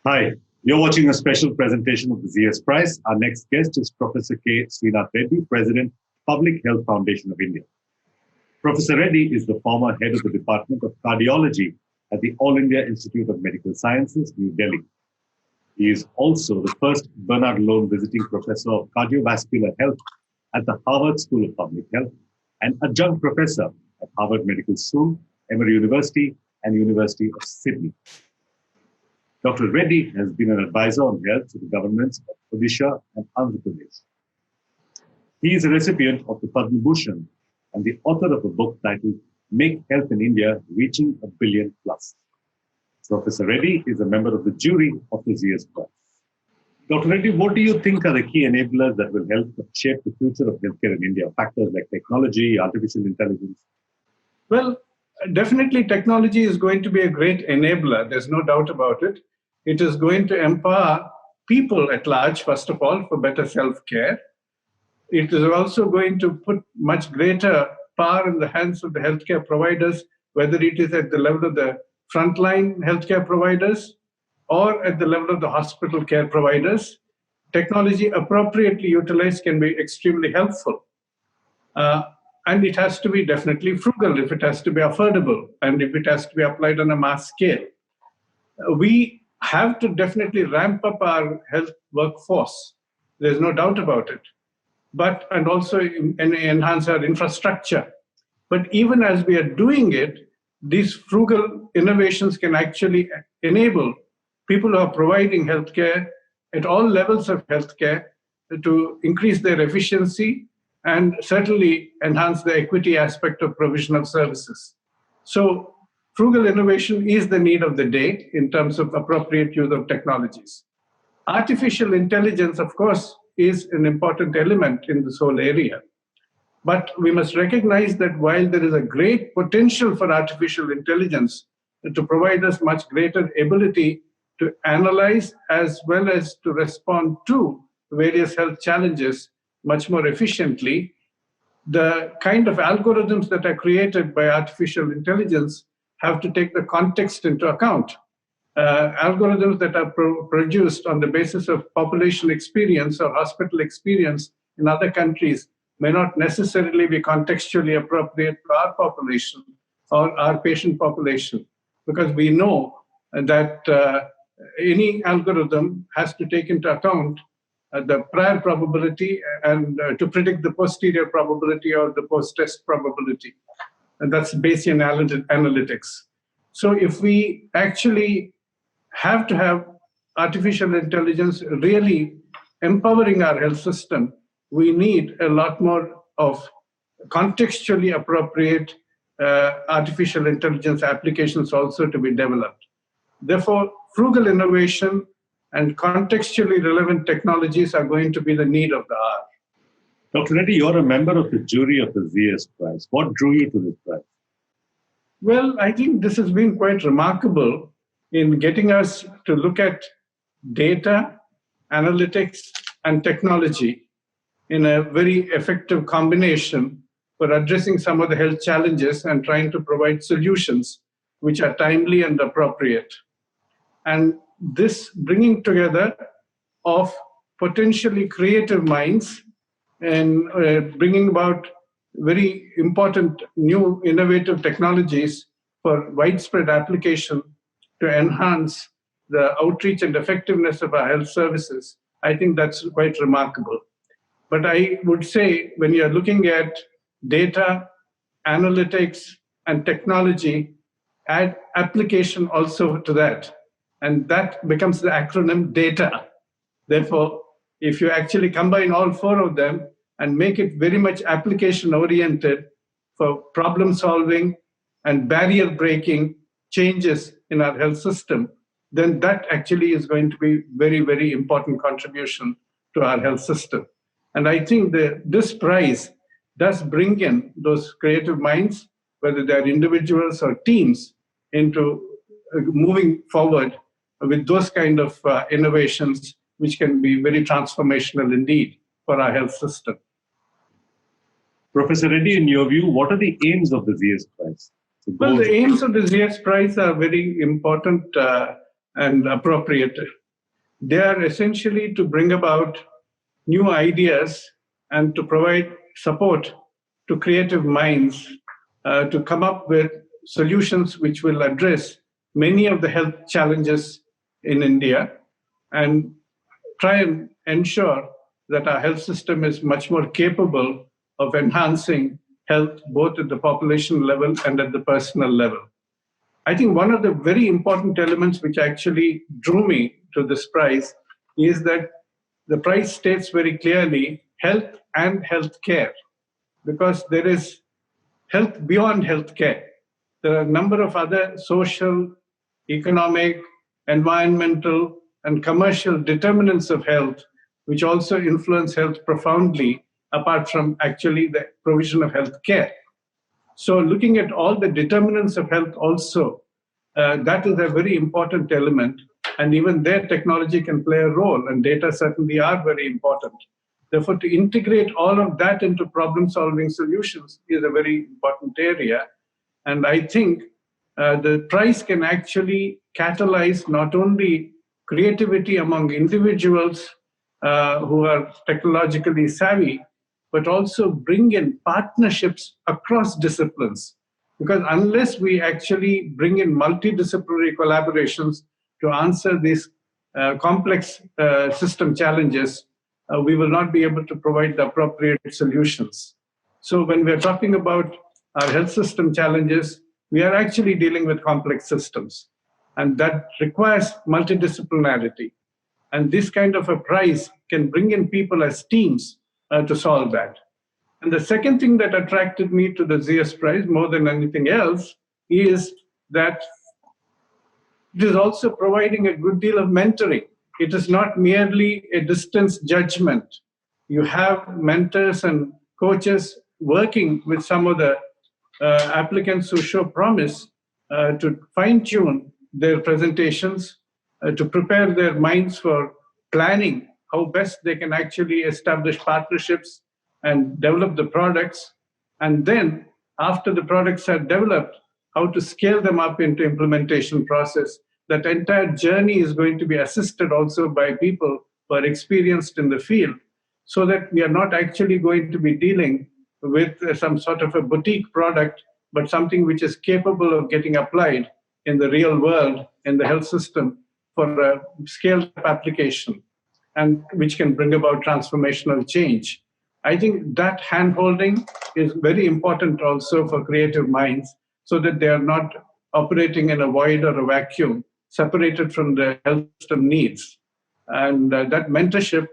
Hi, you're watching a special presentation of the ZS Prize. Our next guest is Professor K. Srinath Reddy, President, Public Health Foundation of India. Professor Reddy is the former head of the Department of Cardiology at the All India Institute of Medical Sciences, New Delhi. He is also the first Bernard Loan Visiting Professor of Cardiovascular Health at the Harvard School of Public Health and adjunct professor at Harvard Medical School, Emory University, and University of Sydney. Dr. Reddy has been an advisor on health to the governments of Odisha and Andhra Pradesh. He is a recipient of the Padma Bhushan and the author of a book titled Make Health in India Reaching a Billion Plus. Professor Reddy is a member of the jury of the ZS Prize. Dr. Reddy, what do you think are the key enablers that will help shape the future of healthcare in India? Factors like technology, artificial intelligence? Well, definitely technology is going to be a great enabler. There's no doubt about it. It is going to empower people at large, first of all, for better self-care. It is also going to put much greater power in the hands of the healthcare providers, whether it is at the level of the frontline healthcare providers or at the level of the hospital care providers. Technology appropriately utilized can be extremely helpful. And it has to be definitely frugal if it has to be affordable and if it has to be applied on a mass scale. We have to definitely ramp up our health workforce. There's no doubt about it. And also enhance our infrastructure. But even as we are doing it, these frugal innovations can actually enable people who are providing healthcare at all levels of healthcare to increase their efficiency and certainly enhance the equity aspect of provision of services. So frugal innovation is the need of the day in terms of appropriate use of technologies. Artificial intelligence, of course, is an important element in this whole area. But we must recognize that while there is a great potential for artificial intelligence to provide us much greater ability to analyze as well as to respond to various health challenges much more efficiently, the kind of algorithms that are created by artificial intelligence have to take the context into account. Algorithms that are produced on the basis of population experience or hospital experience in other countries may not necessarily be contextually appropriate to our population or our patient population, because we know that any algorithm has to take into account the prior probability and to predict the posterior probability or the post-test probability. And that's Bayesian analytics. So if we actually have to have artificial intelligence really empowering our health system, we need a lot more of contextually appropriate artificial intelligence applications also to be developed. Therefore, frugal innovation and contextually relevant technologies are going to be the need of the hour. Dr. Reddy, you're a member of the jury of the ZS Prize. What drew you to this prize? Well, I think this has been quite remarkable in getting us to look at data, analytics, and technology in a very effective combination for addressing some of the health challenges and trying to provide solutions which are timely and appropriate. And this bringing together of potentially creative minds and bringing about very important new innovative technologies for widespread application to enhance the outreach and effectiveness of our health services, I think that's quite remarkable. But I would say when you're looking at data, analytics, and technology, add application also to that. And that becomes the acronym DATA. Therefore, if you actually combine all four of them and make it very much application-oriented for problem-solving and barrier-breaking changes in our health system, then that actually is going to be very, very important contribution to our health system. And I think this prize does bring in those creative minds, whether they're individuals or teams, into moving forward with those kind of innovations, which can be very transformational indeed for our health system. Professor Reddy, in your view, what are the aims of the ZS Prize? Well, the aims of the ZS Prize are very important and appropriate. They are essentially to bring about new ideas and to provide support to creative minds to come up with solutions which will address many of the health challenges in India and try and ensure that our health system is much more capable of enhancing health both at the population level and at the personal level. I think one of the very important elements which actually drew me to this prize is that the prize states very clearly health and healthcare, because there is health beyond healthcare. There are a number of other social, economic, environmental, and commercial determinants of health which also influence health profoundly, apart from actually the provision of health care. So looking at all the determinants of health also, that is a very important element. And even there, technology can play a role, and data certainly are very important. Therefore, to integrate all of that into problem-solving solutions is a very important area. And I think the prize can actually catalyze not only creativity among individuals who are technologically savvy, but also bring in partnerships across disciplines. Because unless we actually bring in multidisciplinary collaborations to answer these complex system challenges, we will not be able to provide the appropriate solutions. So when we're talking about our health system challenges, we are actually dealing with complex systems, and that requires multidisciplinarity. And this kind of a prize can bring in people as teams to solve that. And the second thing that attracted me to the ZS Prize more than anything else is that it is also providing a good deal of mentoring. It is not merely a distance judgment. You have mentors and coaches working with some of the applicants who show promise to fine-tune their presentations, to prepare their minds for planning how best they can actually establish partnerships and develop the products. And then, after the products are developed, how to scale them up into implementation process. That entire journey is going to be assisted also by people who are experienced in the field, so that we are not actually going to be dealing with some sort of a boutique product, but something which is capable of getting applied in the real world, in the health system, for a scaled-up application, and which can bring about transformational change. I think that hand-holding is very important also for creative minds, so that they are not operating in a void or a vacuum, separated from the health system needs. And that mentorship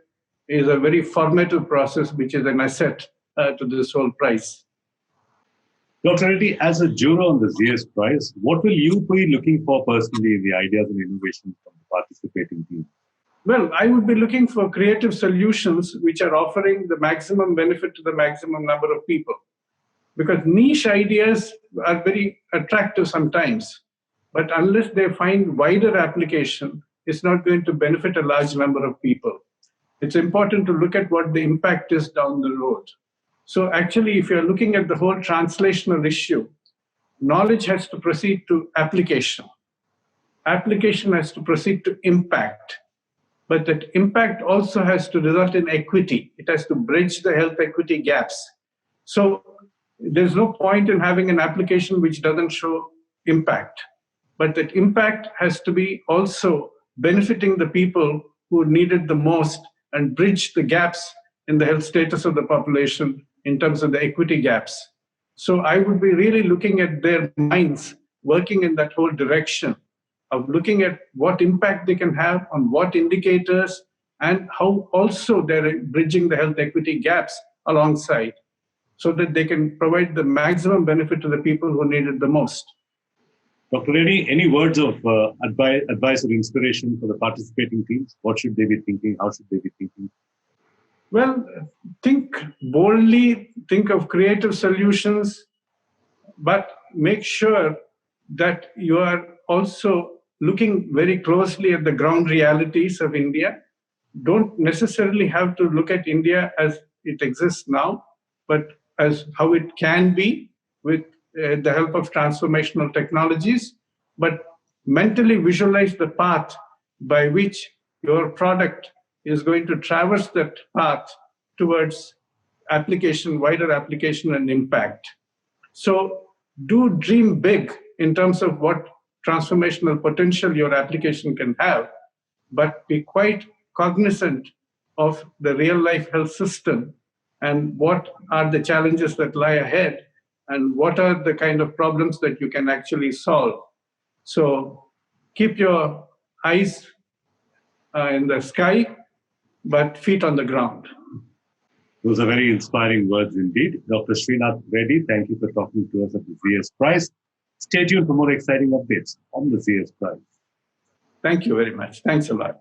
is a very formative process, which is an asset to this whole prize. Dr. Reddy, as a juror on the ZS Prize, what will you be looking for personally in the ideas and innovations from the participating team? Well, I would be looking for creative solutions which are offering the maximum benefit to the maximum number of people. Because niche ideas are very attractive sometimes, but unless they find wider application, it's not going to benefit a large number of people. It's important to look at what the impact is down the road. So actually, if you're looking at the whole translational issue, knowledge has to proceed to application. Application has to proceed to impact. But that impact also has to result in equity. It has to bridge the health equity gaps. So there's no point in having an application which doesn't show impact. But that impact has to be also benefiting the people who need it the most and bridge the gaps in the health status of the population in terms of the equity gaps. So I would be really looking at their minds working in that whole direction of looking at what impact they can have on what indicators, and how also they're bridging the health equity gaps alongside, so that they can provide the maximum benefit to the people who need it the most. Dr. Reddy, any words of advice or inspiration for the participating teams? What should they be thinking? How should they be thinking? Well, think boldly, think of creative solutions, but make sure that you are also looking very closely at the ground realities of India. Don't necessarily have to look at India as it exists now, but as how it can be with the help of transformational technologies. But mentally visualize the path by which your product is going to traverse that path towards application, wider application and impact. So do dream big in terms of what transformational potential your application can have, but be quite cognizant of the real life health system and what are the challenges that lie ahead and what are the kind of problems that you can actually solve. So keep your eyes in the sky, but feet on the ground. Those are very inspiring words indeed. Dr. Srinath Reddy, thank you for talking to us at the ZS Prize. Stay tuned for more exciting updates on the ZS Prize. Thank you very much. Thanks a lot.